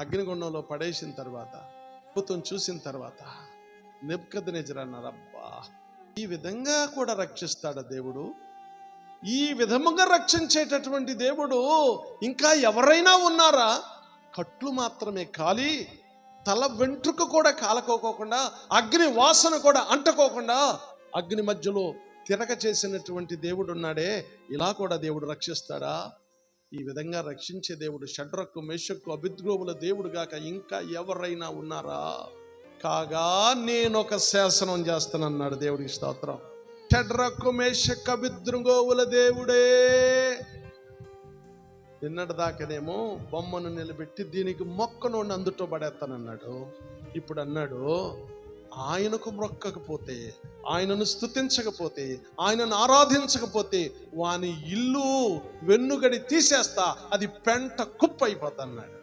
అగ్నిగుండంలో పడేసిన తర్వాత అద్భుతం చూసిన తర్వాత నెబుకద్నెజరు అన్నారు, అబ్బా ఈ విధంగా కూడా రక్షిస్తాడా దేవుడు? ఈ విధముగా రక్షించేటటువంటి దేవుడు ఇంకా ఎవరైనా ఉన్నారా? కట్లు మాత్రమే కాలి తల వెంట్రుక కూడా కాలకోకుండా అగ్ని వాసన కూడా అంటుకోకుండా అగ్ని మధ్యలో తిరగ చేసినటువంటి దేవుడు ఉన్నాడే, ఇలా కూడా దేవుడు రక్షిస్తాడా? ఈ విధంగా రక్షించే దేవుడు షడ్రకు మేషక్కు అబేద్నెగోల దేవుడు గాక ఇంకా ఎవరైనా ఉన్నారా? కాగా నేను ఒక శాసనం చేస్తానన్నాడు. దేవుడికి స్తోత్రం. షడ్రకు మేషక్కు అబేద్నెగోల దేవుడే. నిన్నటి దాకానేమో బొమ్మను నిలబెట్టి దీనికి మొక్కను అందుతో పడేస్తానన్నాడు. ఇప్పుడు అన్నాడు, ఆయనకు మొక్కకపోతే, ఆయనను స్తుతించకపోతే, ఆయనను ఆరాధించకపోతే వాని ఇల్లు వెన్నుగడి తీసేస్తా, అది పెంట కుప్ప అయిపోతా అన్నాడు.